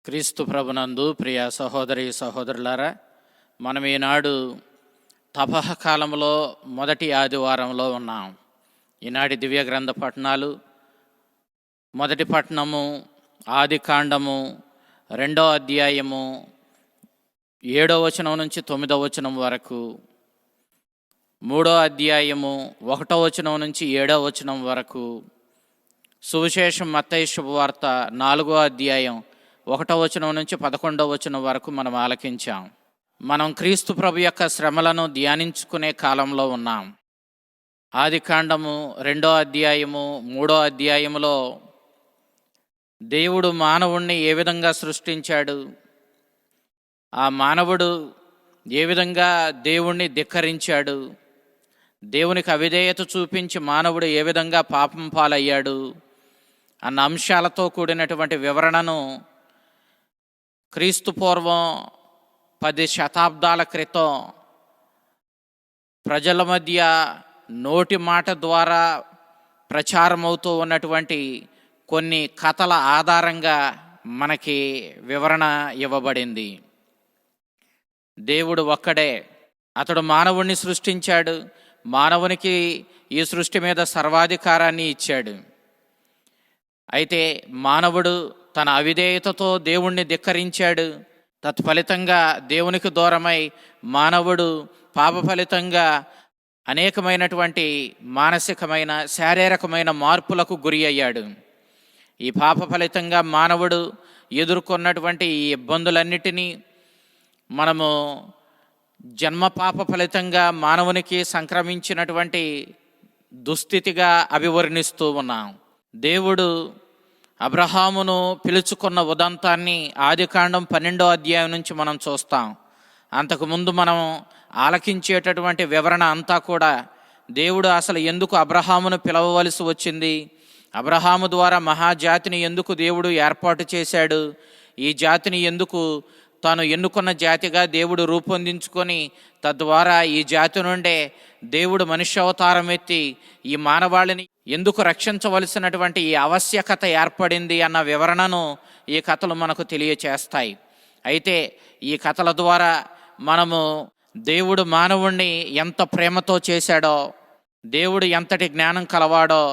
క్రీస్తు ప్రభునందు ప్రియ సహోదరి సహోదరులారా, మనం ఈనాడు తపః కాలంలో మొదటి ఆదివారంలో ఉన్నాం. ఈనాటి దివ్య గ్రంథ పఠనాలు, మొదటి పట్టణము ఆదికాండము 2వ అధ్యాయము 7వ వచనం నుంచి 9వ వచనం వరకు, 3వ అధ్యాయము 1వ వచనం నుంచి 7వ వచనం వరకు, సువిశేషం మత్తయి శుభవార్త 4వ అధ్యాయం 1వ వచనం నుంచి 11వ వచనం వరకు మనం ఆలకించాం. మనం క్రీస్తు ప్రభు యొక్క శ్రమలను ధ్యానించుకునే కాలంలో ఉన్నాం. ఆదికాండము 2వ అధ్యాయము 3వ అధ్యాయములో దేవుడు మానవుణ్ణి ఏ విధంగా సృష్టించాడు, ఆ మానవుడు ఏ విధంగా దేవుణ్ణి ధిక్కరించాడు, దేవునికి అవిధేయత చూపించి మానవుడు ఏ విధంగా పాపం పాలయ్యాడు అన్న అంశాలతో కూడినటువంటి వివరణను క్రీస్తు పూర్వం 10 శతాబ్దాల క్రితం ప్రజల మధ్య నోటి మాట ద్వారా ప్రచారమవుతూ ఉన్నటువంటి కొన్ని కథల ఆధారంగా మనకి వివరణ ఇవ్వబడింది. దేవుడు ఒక్కడే, అతడు మానవుణ్ణి సృష్టించాడు, మానవునికి ఈ సృష్టి మీద సర్వాధికారాన్ని ఇచ్చాడు. అయితే మానవుడు తన అవిధేయతతో దేవుణ్ణి ధిక్కరించాడు. తత్ఫలితంగా దేవునికి దూరమై మానవుడు పాప ఫలితంగా అనేకమైనటువంటి మానసికమైన శారీరకమైన మార్పులకు గురి అయ్యాడు. ఈ పాప ఫలితంగా మానవుడు ఎదుర్కొన్నటువంటి ఈ ఇబ్బందులన్నిటినీ మనము జన్మ పాప ఫలితంగా మానవునికి సంక్రమించినటువంటి దుస్థితిగా అభివర్ణిస్తూ ఉన్నాం. దేవుడు అబ్రహామును పిలుచుకున్న ఉదంతాన్ని ఆదికాండం 12వ అధ్యాయం నుంచి మనం చూస్తాం. అంతకుముందు మనం ఆలకించేటటువంటి వివరణ అంతా కూడా దేవుడు అసలు ఎందుకు అబ్రహామును పిలవవలసి వచ్చింది, అబ్రహాము ద్వారా మహాజాతిని ఎందుకు దేవుడు ఏర్పాటు చేశాడు, ఈ జాతిని ఎందుకు తాను ఎన్నుకున్న జాతిగా దేవుడు రూపొందించుకొని తద్వారా ఈ జాతి నుండే దేవుడు మనుష్యావతారం ఎత్తి ఈ మానవాళిని ఎందుకు రక్షించవలసినటువంటి ఈ ఆవశ్యకత ఏర్పడింది అన్న వివరణను ఈ కథలు మనకు తెలియచేస్తాయి. అయితే ఈ కథల ద్వారా మనము దేవుడు మానవుణ్ణి ఎంత ప్రేమతో చేశాడో, దేవుడు ఎంతటి జ్ఞానం కలవాడో,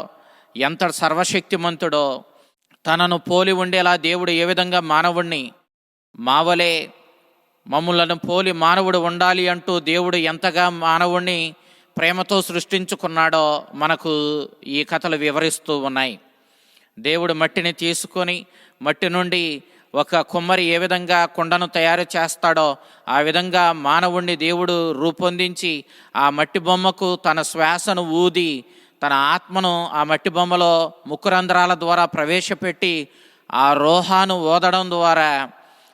ఎంత సర్వశక్తిమంతుడో, తనను పోలి ఉండేలా దేవుడు ఏ విధంగా మానవుణ్ణి మావలే మమ్ములను పోలి మానవుడు ఉండాలి అంటూ దేవుడు ఎంతగా మానవుణ్ణి ప్రేమతో సృష్టించుకున్నాడో మనకు ఈ కథలు వివరిస్తూ ఉన్నాయి. దేవుడు మట్టిని తీసుకొని మట్టి నుండి ఒక కుమ్మరి ఏ విధంగా కుండను తయారు చేస్తాడో ఆ విధంగా మానవుణ్ణి దేవుడు రూపొందించి ఆ మట్టి బొమ్మకు తన శ్వాసను ఊది తన ఆత్మను ఆ మట్టి బొమ్మలో ముక్కురంధ్రాల ద్వారా ప్రవేశపెట్టి ఆ రోహాను ఊదడం ద్వారా,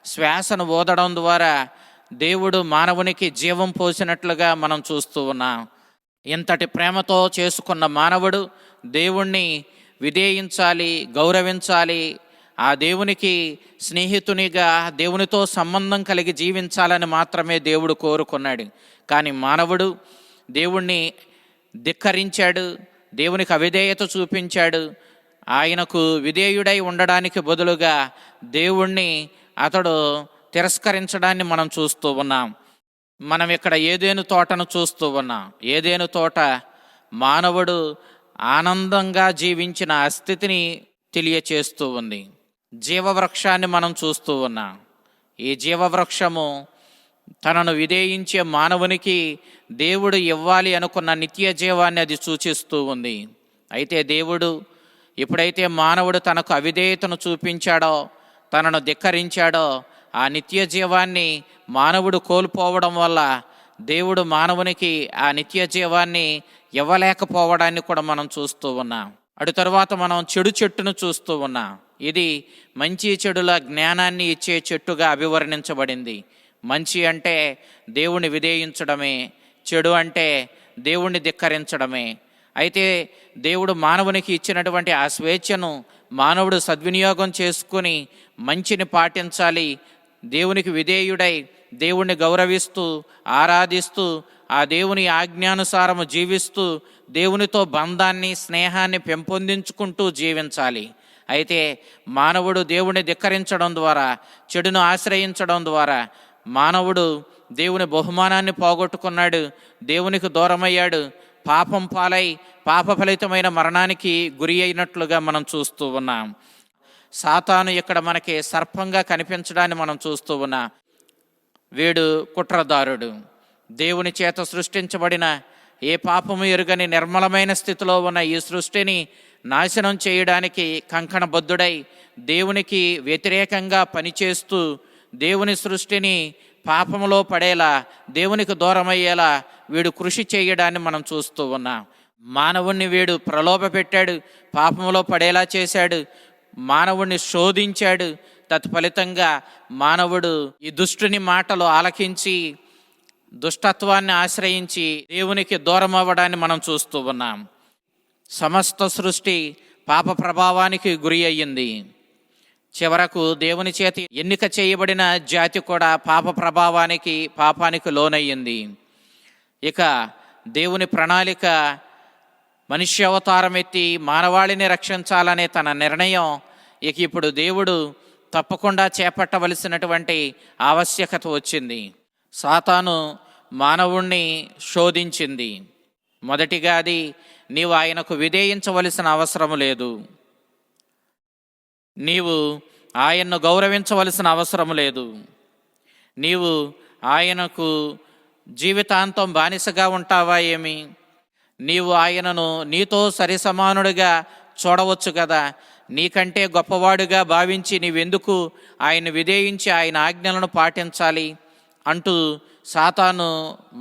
శ్వాసను ఊదడం ద్వారా దేవుడు మానవునికి జీవం పోసినట్లుగా మనం చూస్తూ ఉన్నాం. ఇంతటి ప్రేమతో చేసుకున్న మానవుడు దేవుణ్ణి విధేయించాలి, గౌరవించాలి, ఆ దేవునికి స్నేహితునిగా దేవునితో సంబంధం కలిగి జీవించాలని మాత్రమే దేవుడు కోరుకున్నాడు. కానీ మానవుడు దేవుణ్ణి ధిక్కరించాడు, దేవునికి అవిధేయత చూపించాడు. ఆయనకు విధేయుడై ఉండడానికి బదులుగా దేవుణ్ణి అతడు తిరస్కరించడాన్ని మనం చూస్తూ ఉన్నాం. మనం ఇక్కడ ఏదేను తోటను చూస్తూ ఉన్నాం. ఏదేను తోట మానవుడు ఆనందంగా జీవించిన ఆ స్థితిని తెలియచేస్తూ ఉంది. జీవవృక్షాన్ని మనం చూస్తూ ఉన్నాం. ఈ జీవవృక్షము తనను విధేయించే మానవునికి దేవుడు ఇవ్వాలి అనుకున్న నిత్య జీవాన్ని అది సూచిస్తూ ఉంది. అయితే దేవుడు ఎప్పుడైతే మానవుడు తనకు అవిధేయతను చూపించాడో, తనను ధిక్కరించాడో, ఆ నిత్య జీవాన్ని మానవుడు కోల్పోవడం వల్ల దేవుడు మానవునికి ఆ నిత్య జీవాన్ని ఇవ్వలేకపోవడాన్ని కూడా మనం చూస్తూ ఉన్నాం. అటు తరువాత మనం చెడు చెట్టును చూస్తూ ఉన్నాం. ఇది మంచి చెడుల జ్ఞానాన్ని ఇచ్చే చెట్టుగా అభివర్ణించబడింది. మంచి అంటే దేవుణ్ణి విధేయించడమే, చెడు అంటే దేవుణ్ణి ధిక్కరించడమే. అయితే దేవుడు మానవునికి ఇచ్చినటువంటి ఆ స్వేచ్ఛను మానవుడు సద్వినియోగం చేసుకుని మంచిని పాటించాలి, దేవునికి విధేయుడై దేవుణ్ణి గౌరవిస్తూ ఆరాధిస్తూ ఆ దేవుని ఆజ్ఞానుసారము జీవిస్తూ దేవునితో బంధాన్ని స్నేహాన్ని పెంపొందించుకుంటూ జీవించాలి. అయితే మానవుడు దేవుని ధిక్కరించడం ద్వారా, చెడును ఆశ్రయించడం ద్వారా మానవుడు దేవుని బహుమానాన్ని పోగొట్టుకున్నాడు, దేవునికి దూరమయ్యాడు, పాపం పాలై పాప ఫలితమైన మరణానికి గురి అయినట్లుగా మనం చూస్తూ ఉన్నాం. సాతాను ఇక్కడ మనకి సర్పంగా కనిపించడాన్ని మనం చూస్తూ ఉన్నాం. వీడు కుట్రదారుడు. దేవుని చేత సృష్టించబడిన ఏ పాపము ఎరుగని నిర్మలమైన స్థితిలో ఉన్న ఈ సృష్టిని నాశనం చేయడానికి కంకణబద్ధుడై దేవునికి వ్యతిరేకంగా పనిచేస్తూ దేవుని సృష్టిని పాపములో పడేలా, దేవునికి దూరమయ్యేలా వీడు కృషి చేయడాన్ని మనం చూస్తూ ఉన్నాం. మానవుణ్ణి వీడు ప్రలోభ పెట్టాడు, పాపములో పడేలా చేశాడు, మానవుణ్ణి శోధించాడు. తత్ఫలితంగా మానవుడు ఈ దుష్టుని మాటలు ఆలకించి దుష్టత్వాన్ని ఆశ్రయించి దేవునికి దూరం అవ్వడాన్ని మనం చూస్తూ ఉన్నాం. సమస్త సృష్టి పాప ప్రభావానికి గురి అయ్యింది. చివరకు దేవుని చేతి ఎన్నిక చేయబడిన జాతి కూడా పాప ప్రభావానికి, పాపానికి లోనయ్యింది. ఇక దేవుని ప్రణాళిక మనుష్య అవతారం ఎత్తి మానవాళిని రక్షించాలనే తన నిర్ణయం ఇక ఇప్పుడు దేవుడు తప్పకుండా చేపట్టవలసినటువంటి ఆవశ్యకత వచ్చింది. సాతాను మానవుణ్ణి శోధించింది. మొదటిగా అది నీవు ఆయనకు విధేయించవలసిన అవసరం లేదు, నీవు ఆయన్ను గౌరవించవలసిన అవసరం లేదు, నీవు ఆయనకు జీవితాంతం బానిసగా ఉంటావా ఏమి, నీవు ఆయనను నీతో సరిసమానుడిగా చూడవచ్చు కదా, నీకంటే గొప్పవాడుగా భావించి నీవెందుకు ఆయన విధేయించి ఆయన ఆజ్ఞలను పాటించాలి అంటూ సాతాను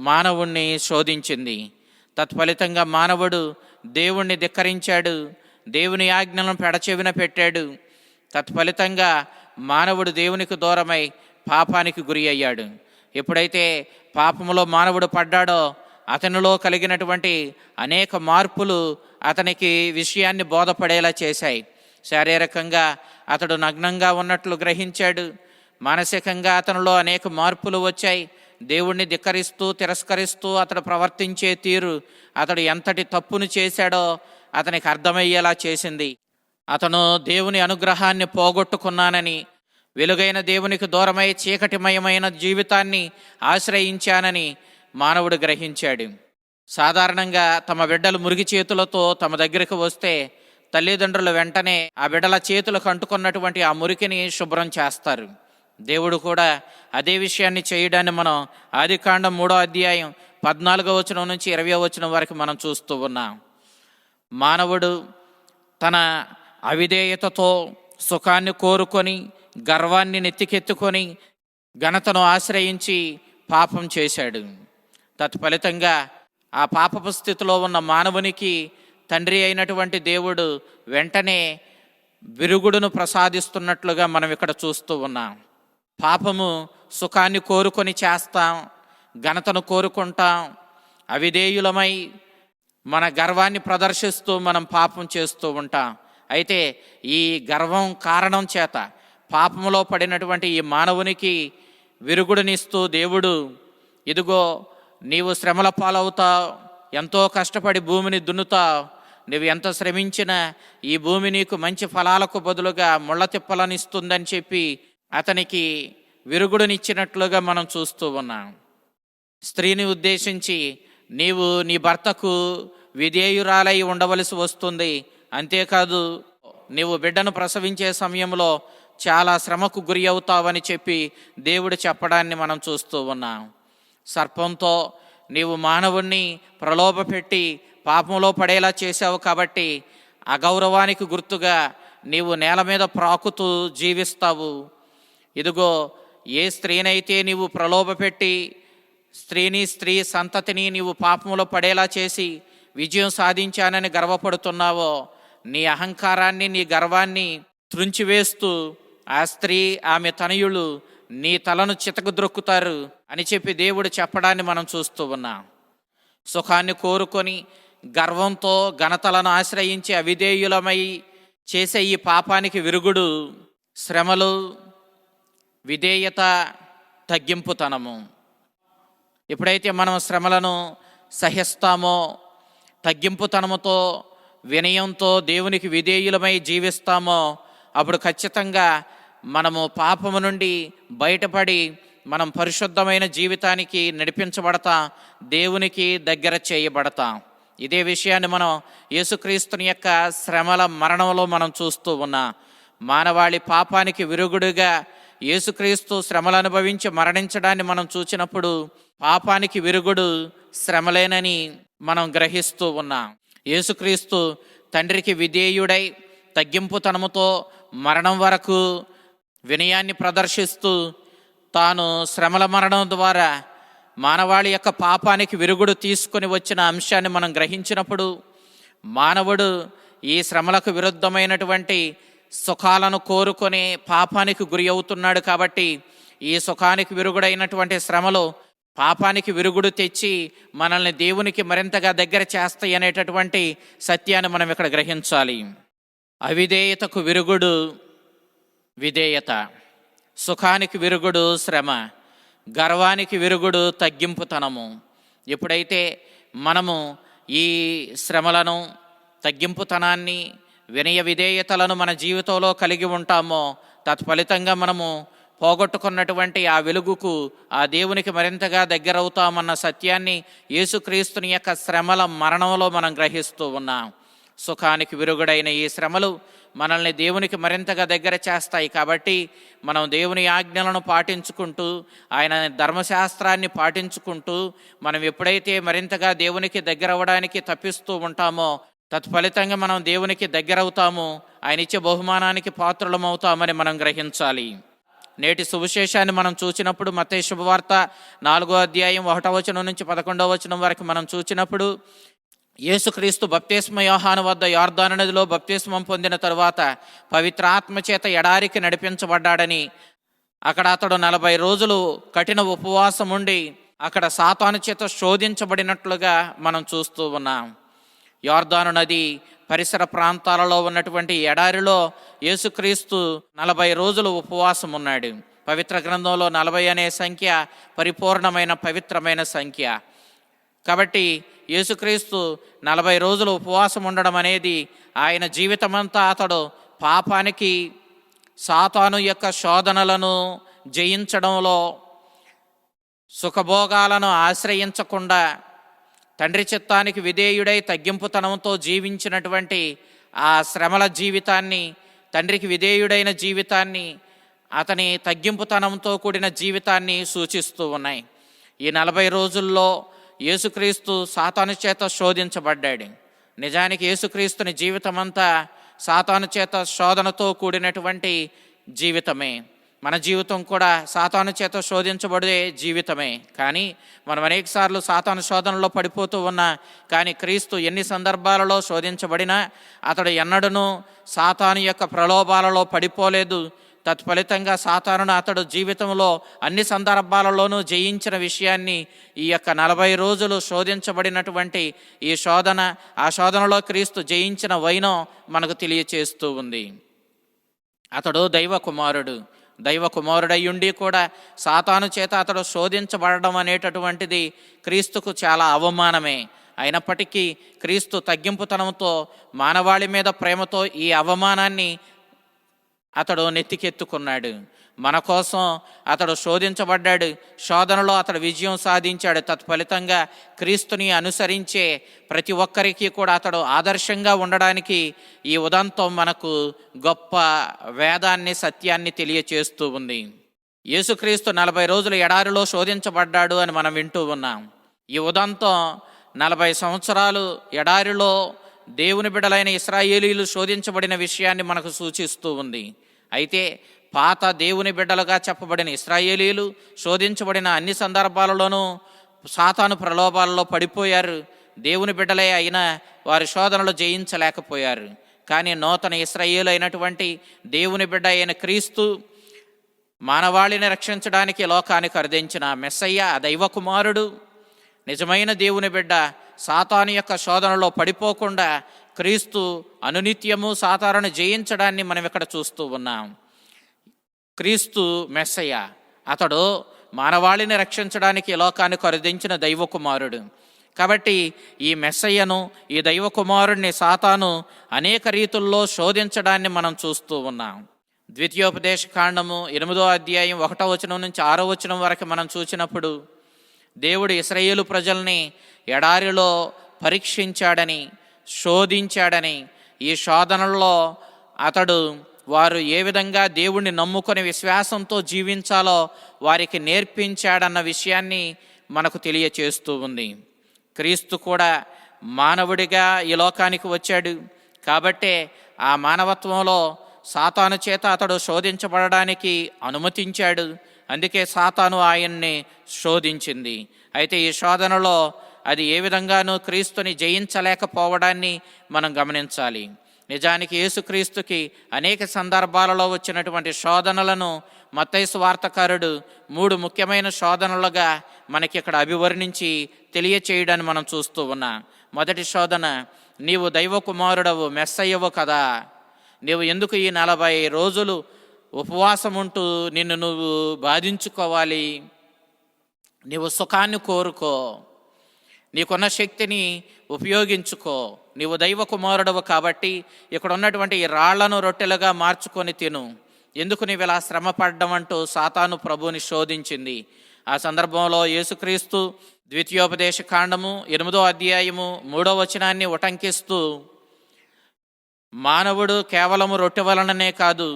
మానవుణ్ణి శోధించింది. తత్ఫలితంగా మానవుడు దేవుణ్ణి ధిక్కరించాడు, దేవుని ఆజ్ఞలను పెడచెవిన పెట్టాడు. తత్ఫలితంగా మానవుడు దేవునికి దూరమై పాపానికి గురి అయ్యాడు. ఎప్పుడైతే పాపములో మానవుడు పడ్డాడో అతనిలో కలిగినటువంటి అనేక మార్పులు అతనికి విషయాన్ని బోధపడేలా చేశాయి. శారీరకంగా అతడు నగ్నంగా ఉన్నట్లు గ్రహించాడు, మానసికంగా అతనిలో అనేక మార్పులు వచ్చాయి. దేవుణ్ణి ధిక్కరిస్తూ తిరస్కరిస్తూ అతడు ప్రవర్తించే తీరు అతడు ఎంతటి తప్పును చేశాడో అతనికి అర్థమయ్యేలా చేసింది. అతను దేవుని అనుగ్రహాన్ని పోగొట్టుకున్నానని, వెలుగైన దేవునికి దూరమై చీకటిమయమైన జీవితాన్ని ఆశ్రయించానని మానవుడు గ్రహించాడు. సాధారణంగా తమ బిడ్డలు మురికి చేతులతో తమ దగ్గరికి వస్తే తల్లిదండ్రులు వెంటనే ఆ బిడ్డల చేతులకు అంటుకున్నటువంటి ఆ మురికిని శుభ్రం చేస్తారు. దేవుడు కూడా అదే విషయాన్ని చేయడాన్ని మనం ఆదికాండం 3వ అధ్యాయం 14వ వచనం నుంచి 20వ వచనం వరకు మనం చూస్తూ ఉన్నాం. మానవుడు తన అవిధేయతతో సుఖాన్ని కోరుకొని, గర్వాన్ని నెత్తికెత్తుకొని, ఘనతను ఆశ్రయించి పాపం చేశాడు. తత్ఫలితంగా ఆ పాపపు స్థితిలో ఉన్న మానవునికి తండ్రి అయినటువంటి దేవుడు వెంటనే విరుగుడును ప్రసాదిస్తున్నట్లుగా మనం ఇక్కడ చూస్తూ ఉన్నాం. పాపము సుఖాన్ని కోరుకొని చేస్తాం, ఘనతను కోరుకుంటాం, అవిధేయులమై మన గర్వాన్ని ప్రదర్శిస్తూ మనం పాపం చేస్తూ ఉంటాం. అయితే ఈ గర్వం కారణం చేత పాపములో పడినటువంటి ఈ మానవునికి విరుగుడునిస్తూ దేవుడు, ఇదిగో నీవు శ్రమల పాలవుతావు, ఎంతో కష్టపడి భూమిని దున్నుతావు, నువ్వు ఎంత శ్రమించినా ఈ భూమి నీకు మంచి ఫలాలకు బదులుగా ముళ్ళ తిప్పలనిస్తుందని చెప్పి అతనికి విరుగుడునిచ్చినట్లుగా మనం చూస్తూ ఉన్నాం. స్త్రీని ఉద్దేశించి నీవు నీ భర్తకు విధేయురాలై ఉండవలసి వస్తుంది, అంతేకాదు నీవు బిడ్డను ప్రసవించే సమయంలో చాలా శ్రమకు గురి అవుతావని చెప్పి దేవుడు చెప్పడాన్ని మనం చూస్తూ ఉన్నాం. సర్పంతో నీవు మానవుణ్ణి ప్రలోభపెట్టి పాపంలో పడేలా చేశావు కాబట్టి అగౌరవానికి గుర్తుగా నీవు నేల మీద ప్రాకుతూ జీవిస్తావు. ఇదిగో ఏ స్త్రీనైతే నీవు ప్రలోభపెట్టి స్త్రీ సంతతిని నీవు పాపంలో పడేలా చేసి విజయం సాధించానని గర్వపడుతున్నావో, నీ అహంకారాన్ని నీ గర్వాన్ని త్రుంచివేస్తూ ఆ స్త్రీ ఆమె తనయులు నీ తలను చితకుద్రొక్కుతారు అని చెప్పి దేవుడు చెప్పడాన్ని మనం చూస్తూ ఉన్నాం. సుఖాన్ని కోరుకొని గర్వంతో ఘనతలను ఆశ్రయించి అవిధేయులమై చేసే ఈ పాపానికి విరుగుడు శ్రమలు, విధేయత, తగ్గింపుతనము. ఎప్పుడైతే మనం శ్రమలను సహిస్తామో, తగ్గింపుతనముతో వినయంతో దేవునికి విధేయులమై జీవిస్తామో అప్పుడు ఖచ్చితంగా మనము పాపము నుండి బయటపడి మనం పరిశుద్ధమైన జీవితానికి నడిపించబడతాం, దేవునికి దగ్గర చేయబడతాం. ఇదే విషయాన్ని మనం యేసుక్రీస్తుని యొక్క శ్రమల మరణంలో మనం చూస్తూ ఉన్నాం. మానవాళి పాపానికి విరుగుడుగా యేసుక్రీస్తు శ్రమలు అనుభవించి మరణించడాన్ని మనం చూసినప్పుడు పాపానికి విరుగుడు శ్రమలేనని మనం గ్రహిస్తూ ఉన్నాం. యేసుక్రీస్తు తండ్రికి విధేయుడై తగ్గింపుతనముతో మరణం వరకు వినయాన్ని ప్రదర్శిస్తూ తాను శ్రమల మరణం ద్వారా మానవాళి యొక్క పాపానికి విరుగుడు తీసుకొని వచ్చిన అంశాన్ని మనం గ్రహించినప్పుడు మానవుడు ఈ శ్రమలకు విరుద్ధమైనటువంటి సుఖాలను కోరుకొని పాపానికి గురి అవుతున్నాడు. కాబట్టి ఈ సుఖానికి విరుగుడైనటువంటి శ్రమలు పాపానికి విరుగుడు తెచ్చి మనల్ని దేవునికి మరింతగా దగ్గర చేస్తాయి అనేటటువంటి సత్యాన్ని మనం ఇక్కడ గ్రహించాలి. అవిధేయతకు విరుగుడు విధేయత, సుఖానికి విరుగుడు శ్రమ, గర్వానికి విరుగుడు తగ్గింపుతనము. ఎప్పుడైతే మనము ఈ శ్రమలను, తగ్గింపుతనాన్ని, వినయ విధేయతలను మన జీవితంలో కలిగి ఉంటామో తత్ఫలితంగా మనము పోగొట్టుకున్నటువంటి ఆ వెలుగుకు, ఆ దేవునికి మరింతగా దగ్గరవుతామన్న సత్యాన్ని యేసుక్రీస్తుని యొక్క శ్రమల మరణంలో మనం గ్రహిస్తూ ఉన్నాం. సుఖానికి విరుగుడైన ఈ శ్రమలు మనల్ని దేవునికి మరింతగా దగ్గర చేస్తాయి. కాబట్టి మనం దేవుని ఆజ్ఞలను పాటించుకుంటూ, ఆయన ధర్మశాస్త్రాన్ని పాటించుకుంటూ మనం ఎప్పుడైతే మరింతగా దేవునికి దగ్గర అవ్వడానికి తప్పిస్తూ ఉంటామో తత్ఫలితంగా మనం దేవునికి దగ్గరవుతాము, ఆయన ఇచ్చే బహుమానానికి పాత్రులమవుతామని మనం గ్రహించాలి. నేటి సువిశేషాన్ని మనం చూసినప్పుడు మత్తయి శుభవార్త 4వ అధ్యాయం 1వ వచనం నుంచి 11వ వచనం వరకు మనం చూసినప్పుడు యేసుక్రీస్తు బప్తిస్మ యోహాను వద్ద యొర్దాను నదిలో బప్తిస్మం పొందిన తరువాత పవిత్రాత్మ చేత ఎడారికి నడిపించబడ్డాడని, అక్కడ అతడు 40 రోజులు కఠిన ఉపవాసం ఉండి అక్కడ సాతాను చేత శోధించబడినట్లుగా మనం చూస్తూ ఉన్నాం. యొర్దాను నది పరిసర ప్రాంతాలలో ఉన్నటువంటి ఎడారిలో యేసుక్రీస్తు 40 రోజులు ఉపవాసం ఉన్నాడు. పవిత్ర గ్రంథంలో 40 అనే సంఖ్య పరిపూర్ణమైన పవిత్రమైన సంఖ్య. కాబట్టి యేసుక్రీస్తు 40 రోజులు ఉపవాసం ఉండడం అనేది ఆయన జీవితమంతా అతడు పాపానికి, సాతాను యొక్క శోధనలను జయించడంలో, సుఖభోగాలను ఆశ్రయించకుండా తండ్రి చిత్తానికి విధేయుడై తగ్గింపుతనంతో జీవించినటువంటి ఆ శ్రమల జీవితాన్ని, తండ్రికి విధేయుడైన జీవితాన్ని, అతని తగ్గింపుతనంతో కూడిన జీవితాన్ని సూచిస్తూ ఉన్నాయి. ఈ 40 రోజుల్లో యేసుక్రీస్తు సాతాను చేత శోధించబడ్డాడు. నిజానికి యేసుక్రీస్తుని జీవితమంతా సాతాను చేత శోధనతో కూడినటువంటి జీవితమే. మన జీవితం కూడా సాతాను చేత శోధించబడే జీవితమే. కానీ మనం అనేకసార్లు సాతాను శోధనలో పడిపోతూ ఉన్నా, కానీ క్రీస్తు ఎన్ని సందర్భాలలో శోధించబడినా అతడు ఎన్నడూ సాతాను యొక్క ప్రలోభాలలో పడిపోలేదు. తత్ఫలితంగా సాతానును అతడు జీవితంలో అన్ని సందర్భాలలోనూ జయించిన విషయాన్ని ఈ యొక్క 40 రోజులు శోధించబడినటువంటి ఈ శోధన, ఆ శోధనలో క్రీస్తు జయించిన వైనం మనకు తెలియచేస్తూ ఉంది. అతడు దైవ కుమారుడయ్యుండి కూడా సాతాను చేత అతడు శోధించబడడం అనేటటువంటిది క్రీస్తుకు చాలా అవమానమే. అయినప్పటికీ క్రీస్తు తగ్గింపుతనంతో, మానవాళి మీద ప్రేమతో ఈ అవమానాన్ని అతడు నెత్తికెత్తుకున్నాడు. మన కోసం అతడు శోధించబడ్డాడు. శోధనలో అతడు విజయం సాధించాడు. తత్ఫలితంగా క్రీస్తుని అనుసరించే ప్రతి ఒక్కరికి కూడా అతడు ఆదర్శంగా ఉండడానికి ఈ ఉదంతం మనకు గొప్ప వేదాన్ని, సత్యాన్ని తెలియచేస్తూ ఉంది. యేసుక్రీస్తు 40 రోజులు ఎడారిలో శోధించబడ్డాడు అని మనం వింటూ ఉన్నాం. ఈ ఉదంతం 40 సంవత్సరాలు ఎడారిలో దేవుని బిడ్డలైన ఇశ్రాయేలీయులు శోధించబడిన విషయాన్ని మనకు సూచిస్తూ ఉంది. అయితే పాత దేవుని బిడ్డలుగా చెప్పబడిన ఇశ్రాయేలీయులు శోధించబడిన అన్ని సందర్భాలలోనూ సాతాను ప్రలోభాలలో పడిపోయారు. దేవుని బిడ్డలే అయినా వారి శోధనలు జయించలేకపోయారు. కానీ నూతన ఇశ్రాయేలు అయినటువంటి దేవుని బిడ్డ అయిన క్రీస్తు మానవాళిని రక్షించడానికి లోకానికి అరుదించిన మెస్సయ్య, దైవ కుమారుడు, నిజమైన దేవుని బిడ్డ, సాతాను యొక్క శోధనలో పడిపోకుండా క్రీస్తు అనునిత్యము సాతానును జయించడాన్ని మనం ఇక్కడ చూస్తూ ఉన్నాం. క్రీస్తు మెస్సయ్య, అతడు మానవాళిని రక్షించడానికి లోకానికి అరుదించిన దైవ కుమారుడు. కాబట్టి ఈ మెస్సయ్యను, ఈ దైవ కుమారుణ్ణి సాతాను అనేక రీతుల్లో శోధించడాన్ని మనం చూస్తూ ఉన్నాం. ద్వితీయోపదేశ కాండము 8వ అధ్యాయం 1వ వచనం నుంచి 6వ వచనం వరకు మనం చూసినప్పుడు దేవుడు ఇశ్రాయేలు ప్రజల్ని ఎడారిలో పరీక్షించాడని, శోధించాడని, ఈ శోధనల్లో అతడు వారు ఏ విధంగా దేవుణ్ణి నమ్ముకొని విశ్వాసంతో జీవించాలో వారికి నేర్పించాడన్న విషయాన్ని మనకు తెలియచేస్తూ ఉంది. క్రీస్తు కూడా మానవుడిగా ఈ లోకానికి వచ్చాడు కాబట్టే ఆ మానవత్వంలో సాతాను చేత అతడు శోధించబడడానికి అనుమతించాడు. అందుకే సాతాను ఆయన్ని శోధించింది. అయితే ఈ శోధనలో అది ఏ విధంగానూ క్రీస్తుని జయించలేకపోవడాన్ని మనం గమనించాలి. నిజానికి యేసుక్రీస్తుకి అనేక సందర్భాలలో వచ్చినటువంటి శోధనలను మత్తయి సువార్తకారుడు 3 ముఖ్యమైన శోధనలుగా మనకి ఇక్కడ అభివర్ణించి తెలియచేయడాన్ని మనం చూస్తూ ఉన్నాం. మొదటి శోధన, నీవు దైవ కుమారుడవు, మెస్సయ్యవు కదా, నీవు ఎందుకు ఈ 40 రోజులు ఉపవాసం ఉంటూ నిన్ను నువ్వు బాధించుకోవాలి? నీవు సుఖాన్ని కోరుకో, నీకున్న శక్తిని ఉపయోగించుకో, నీవు దైవ కుమారుడవు కాబట్టి ఇక్కడ ఉన్నటువంటి ఈ రాళ్లను రొట్టెలుగా మార్చుకొని తిను, ఎందుకు నీవు ఇలా శ్రమ పడ్డం అంటూ సాతాను ప్రభువుని శోధించింది. ఆ సందర్భంలో యేసుక్రీస్తు ద్వితీయోపదేశ కాండము 8వ అధ్యాయము 3వ వచనాన్ని ఉటంకిస్తూ, మానవుడు కేవలము రొట్టె వలననే కాదు,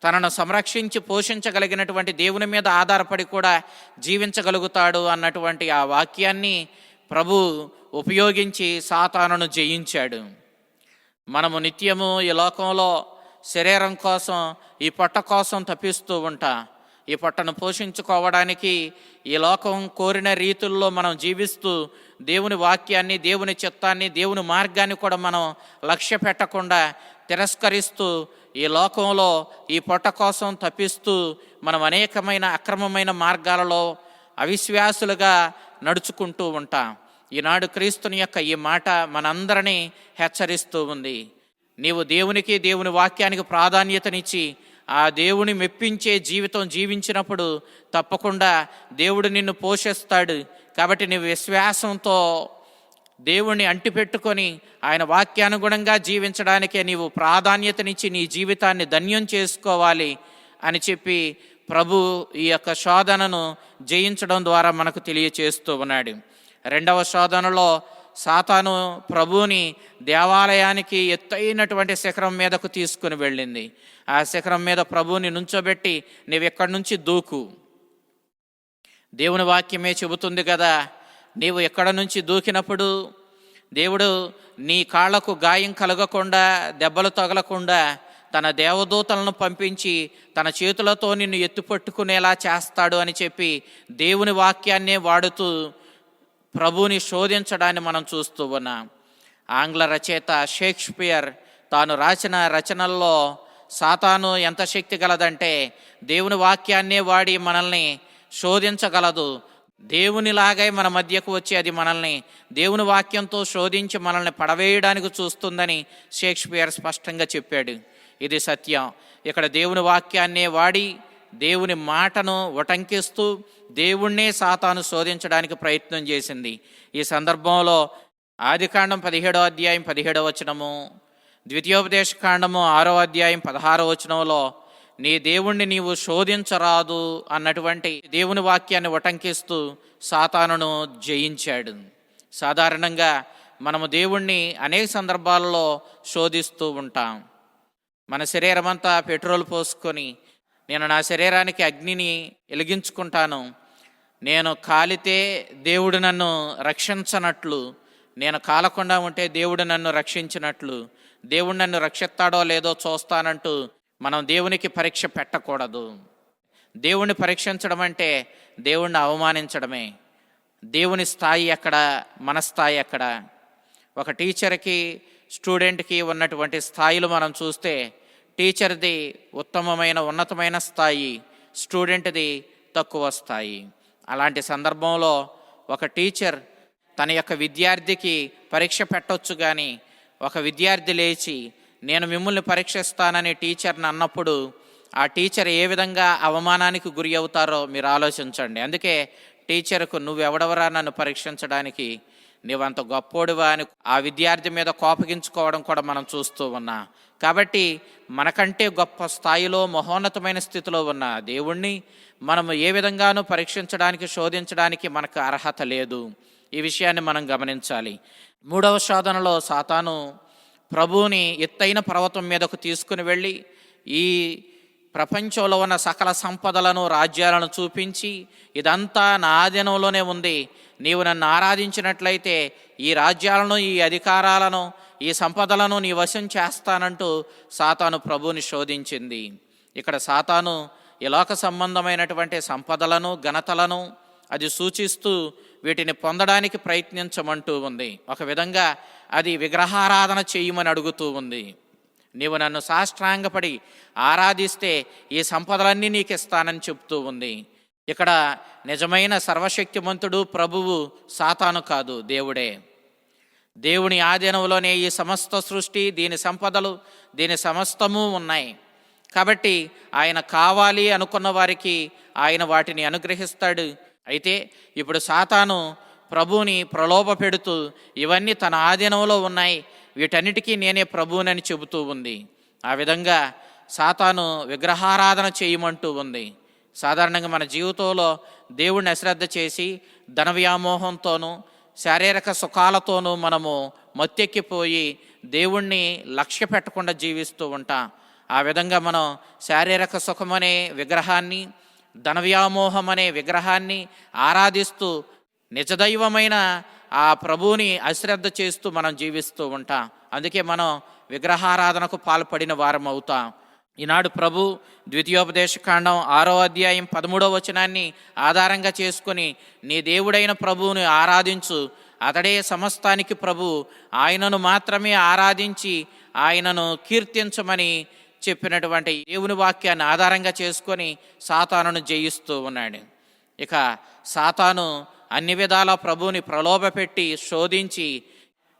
తనను సంరక్షించి పోషించగలిగినటువంటి దేవుని మీద ఆధారపడి కూడా జీవించగలుగుతాడు అన్నటువంటి ఆ వాక్యాన్ని ప్రభు ఉపయోగించి సాతానును జయించాడు. మనము నిత్యము ఈ లోకంలో శరీరం కోసం, ఈ పొట్ట కోసం తప్పిస్తూ ఉంటాం. ఈ పొట్టను పోషించుకోవడానికి ఈ లోకం కోరిన రీతుల్లో మనం జీవిస్తూ దేవుని వాక్యాన్ని, దేవుని చిత్తాన్ని, దేవుని మార్గాన్ని కూడా మనం లక్ష్య పెట్టకుండా తిరస్కరిస్తూ ఈ లోకంలో ఈ పొట్ట కోసం తప్పిస్తూ మనం అనేకమైన అక్రమమైన మార్గాలలో అవిశ్వాసులుగా నడుచుకుంటూ ఉంటాం. ఈనాడు క్రీస్తుని యొక్క ఈ మాట మనందరినీ హెచ్చరిస్తూ ఉంది. నీవు దేవునికి, దేవుని వాక్యానికి ప్రాధాన్యతనిచ్చి ఆ దేవుని మెప్పించే జీవితం జీవించినప్పుడు తప్పకుండా దేవుడు నిన్ను పోషిస్తాడు. కాబట్టి నీవు విశ్వాసంతో దేవుణ్ణి అంటిపెట్టుకొని ఆయన వాక్యానుగుణంగా జీవించడానికే నీవు ప్రాధాన్యతనిచ్చి నీ జీవితాన్ని ధన్యం చేసుకోవాలి అని చెప్పి ప్రభు ఈ యొక్క శోధనను జయించడం ద్వారా మనకు తెలియచేస్తూ ఉన్నాడు. 2వ శోధనలో సాతాను ప్రభువుని దేవాలయానికి ఎత్తైనటువంటి శిఖరం మీదకు తీసుకుని వెళ్ళింది. ఆ శిఖరం మీద ప్రభువుని నుంచోబెట్టి, నీవు ఎక్కడి నుంచి దూకు, దేవుని వాక్యమే చెబుతుంది కదా, నీవు ఎక్కడ నుంచి దూకినప్పుడు దేవుడు నీ కాళ్లకు గాయం కలగకుండా, దెబ్బలు తగలకుండా తన దేవదూతలను పంపించి తన చేతులతో నిన్ను ఎత్తుపట్టుకునేలా చేస్తాడు అని చెప్పి దేవుని వాక్యాన్నే వాడుతూ ప్రభువుని శోధించడాన్ని మనం చూస్తూ ఉన్నాం. ఆంగ్ల రచయిత షేక్స్పియర్ తాను రాసిన రచనల్లో సాతాను ఎంత శక్తి గలదంటే దేవుని వాక్యాన్నే వాడి మనల్ని శోధించగలదు. దేవునిలాగే మన మధ్యకు వచ్చి అది మనల్ని దేవుని వాక్యంతో శోధించి మనల్ని పడవేయడానికి చూస్తుందని షేక్స్పియర్ స్పష్టంగా చెప్పాడు. ఇది సత్యం. ఇక్కడ దేవుని వాక్యాన్నే వాడి దేవుని మాటను ఉటంకిస్తూ దేవుణ్ణే సాతాను శోధించడానికి ప్రయత్నం చేసింది. ఈ సందర్భంలో ఆదికాండం 17వ అధ్యాయం 17వ వచనము, ద్వితీయోపదేశ కాండము 6వ అధ్యాయం 16వ వచనంలో నీ దేవుణ్ణి నీవు శోధించరాదు అన్నటువంటి దేవుని వాక్యాన్ని ఉటంకిస్తూ సాతానును జయించాడు. సాధారణంగా మనము దేవుణ్ణి అనేక సందర్భాలలో శోధిస్తూ ఉంటాం. మన శరీరం అంతా పెట్రోల్ పోసుకొని, నేను నా శరీరానికి అగ్నిని వెలిగించుకుంటాను, నేను కాలితే దేవుడు నన్ను రక్షించనట్లు, నేను కాలకుండా ఉంటే దేవుడు నన్ను రక్షించినట్లు, దేవుడు నన్ను రక్షిస్తాడో లేదో చూస్తానంటూ మనం దేవునికి పరీక్ష పెట్టకూడదు. దేవుణ్ణి పరీక్షించడం అంటే దేవుణ్ణి అవమానించడమే. దేవుని స్థాయి ఎక్కడ, మన స్థాయి ఎక్కడ? ఒక టీచర్కి, స్టూడెంట్కి ఉన్నటువంటి స్థాయిలు మనం చూస్తే టీచర్ది ఉత్తమమైన ఉన్నతమైన స్థాయి, స్టూడెంట్ది తక్కువ స్థాయి. అలాంటి సందర్భంలో ఒక టీచర్ తన యొక్క విద్యార్థికి పరీక్ష పెట్టొచ్చు, కానీ ఒక విద్యార్థి లేచి నేను మిమ్మల్ని పరీక్షిస్తానని టీచర్ని అన్నప్పుడు ఆ టీచర్ ఏ విధంగా అవమానానికి గురి అవుతారో మీరు ఆలోచించండి. అందుకే టీచర్కు నువ్వెవడవరా నన్ను పరీక్షించడానికి, నీవంత గొప్పోడివా అని ఆ విద్యార్థి మీద కోపగించుకోవడం కూడా మనం చూస్తూ ఉన్నాం. కాబట్టి మనకంటే గొప్ప స్థాయిలో మహోన్నతమైన స్థితిలో ఉన్న దేవుణ్ణి మనము ఏ విధంగానూ పరీక్షించడానికి, శోధించడానికి మనకు అర్హత లేదు. ఈ విషయాన్ని మనం గమనించాలి. 3వ శోధనలో సాతాను ప్రభువుని ఎత్తైన పర్వతం మీదకు తీసుకుని వెళ్ళి ఈ ప్రపంచంలో ఉన్న సకల సంపదలను, రాజ్యాలను చూపించి, ఇదంతా నా ఆధీనంలోనే ఉంది, నీవు నన్ను ఆరాధించినట్లయితే ఈ రాజ్యాలను, ఈ అధికారాలను, ఈ సంపదలను నీ వశం చేస్తానంటూ సాతాను ప్రభువుని శోధించింది. ఇక్కడ సాతాను ఈ లోక సంబంధమైనటువంటి సంపదలను, ఘనతలను అది సూచిస్తూ వీటిని పొందడానికి ప్రయత్నించమంటూ ఉంది. ఒక విధంగా అది విగ్రహారాధన చేయమని అడుగుతూ ఉంది. నీవు నన్ను సాష్టాంగపడి ఆరాధిస్తే ఈ సంపదలన్నీ నీకు ఇస్తానని చెప్తూ ఉంది. ఇక్కడ నిజమైన సర్వశక్తిమంతుడు ప్రభువు సాతాను కాదు, దేవుడే. దేవుని ఆధీనంలోనే ఈ సమస్త సృష్టి, దీని సంపదలు, దీని సమస్తము ఉన్నాయి. కాబట్టి ఆయన కావాలి అనుకున్న వారికి ఆయన వాటిని అనుగ్రహిస్తాడు. అయితే ఇప్పుడు సాతాను ప్రభువుని ప్రలోభ పెడుతూ ఇవన్నీ తన ఆధీనంలో ఉన్నాయి, వీటన్నిటికీ నేనే ప్రభువునని చెబుతూ ఉంది. ఆ విధంగా సాతాను విగ్రహారాధన చేయమంటూ ఉంది. సాధారణంగా మన జీవితంలో దేవుణ్ణి అశ్రద్ధ చేసి ధన వ్యామోహంతోనూ, శారీరక సుఖాలతోనూ మనము మత్తెక్కిపోయి దేవుణ్ణి లక్ష్య పెట్టకుండా జీవిస్తూ ఉంటాం. ఆ విధంగా మనం శారీరక సుఖమనే విగ్రహాన్ని, ధన వ్యామోహం అనే విగ్రహాన్ని ఆరాధిస్తూ నిజదైవమైన ఆ ప్రభువుని అశ్రద్ధ చేస్తూ మనం జీవిస్తూ ఉంటాం. అందుకే మనం విగ్రహారాధనకు పాల్పడిన వారం అవుతాం. ఈనాడు ప్రభు ద్వితీయోపదేశకాండం 6వ అధ్యాయం 13వ వచనాన్ని ఆధారంగా చేసుకొని నీ దేవుడైన ప్రభువుని ఆరాధించు, అతడే సమస్తానికి ప్రభు, ఆయనను మాత్రమే ఆరాధించి ఆయనను కీర్తించమని చెప్పినటువంటి దేవుని వాక్యాన్ని ఆధారంగా చేసుకొని సాతానును జయిస్తూ ఉన్నాడు. ఇక సాతాను అన్ని విధాల ప్రభువుని ప్రలోభపెట్టి శోధించి,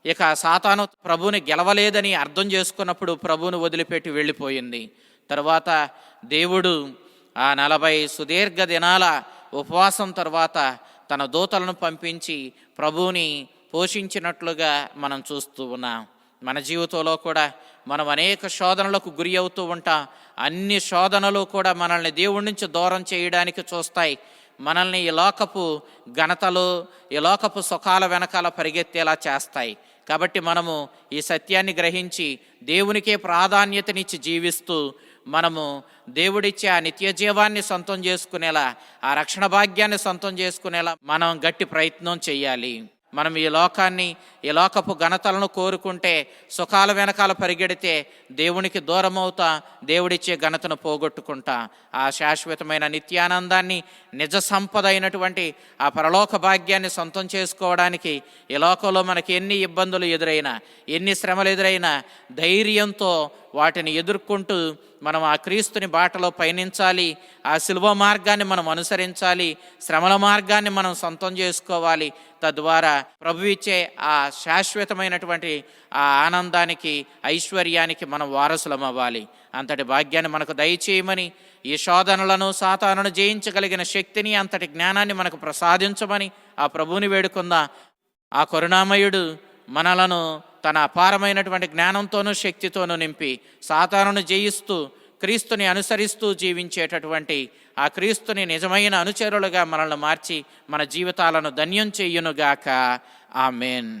ఇక సాతాను ప్రభువుని గెలవలేదని అర్థం చేసుకున్నప్పుడు ప్రభువుని వదిలిపెట్టి వెళ్ళిపోయింది. తరువాత దేవుడు ఆ 40 సుదీర్ఘ దినాల ఉపవాసం తర్వాత తన దూతలను పంపించి ప్రభువుని పోషించినట్లుగా మనం చూస్తూ ఉన్నాం. మన జీవితంలో కూడా మనం అనేక శోధనలకు గురి అవుతూ ఉంటాం. అన్ని శోధనలు కూడా మనల్ని దేవుడి నుంచి దూరం చేయడానికి చూస్తాయి. మనల్ని ఈ లోకపు ఘనతలు, ఈ లోకపు సుఖాల వెనకాల పరిగెత్తేలా చేస్తాయి. కాబట్టి మనము ఈ సత్యాన్ని గ్రహించి దేవునికే ప్రాధాన్యతనిచ్చి జీవిస్తూ మనము దేవుడిచ్చే ఆ నిత్య జీవాన్ని సొంతం చేసుకునేలా, ఆ రక్షణ భాగ్యాన్ని సొంతం చేసుకునేలా మనం గట్టి ప్రయత్నం చేయాలి. మనం ఈ లోకాన్ని, ఈ లోకపు ఘనతలను కోరుకుంటే, సుఖాల వెనకాల పరిగెడితే దేవునికి దూరం అవుతా, దేవుడిచ్చే ఘనతను పోగొట్టుకుంటా. ఆ శాశ్వతమైన నిత్యానందాన్ని, నిజ సంపద అయినటువంటి ఆ పరలోక భాగ్యాన్ని సొంతం చేసుకోవడానికి ఈ లోకంలో మనకి ఎన్ని ఇబ్బందులు ఎదురైనా, ఎన్ని శ్రమలు ఎదురైనా ధైర్యంతో వాటిని ఎదుర్కొంటూ మనం ఆ క్రీస్తుని బాటలో పయనించాలి. ఆ శిలువ మార్గాన్ని మనం అనుసరించాలి. శ్రమల మార్గాన్ని మనం సొంతం చేసుకోవాలి. తద్వారా ప్రభు ఇచ్చే ఆ శాశ్వతమైనటువంటి ఆ ఆనందానికి, ఐశ్వర్యానికి మనం వారసులం అవ్వాలి. అంతటి భాగ్యాన్ని మనకు దయచేయమని, ఈ శోధనలను, సాతానును జయించగలిగిన శక్తిని, అంతటి జ్ఞానాన్ని మనకు ప్రసాదించమని ఆ ప్రభువుని వేడుకుందాం. ఆ కరుణామయుడు మనలను తన అపారమైనటువంటి జ్ఞానంతోనూ శక్తితోనూ నింపి సాతానును జయిస్తూ క్రీస్తుని అనుసరిస్తూ జీవించేటటువంటి ఆ క్రీస్తుని నిజమైన అనుచరులుగా మనల్ని మార్చి మన జీవితాలను ధన్యం చెయ్యునుగాక. ఆమేన్.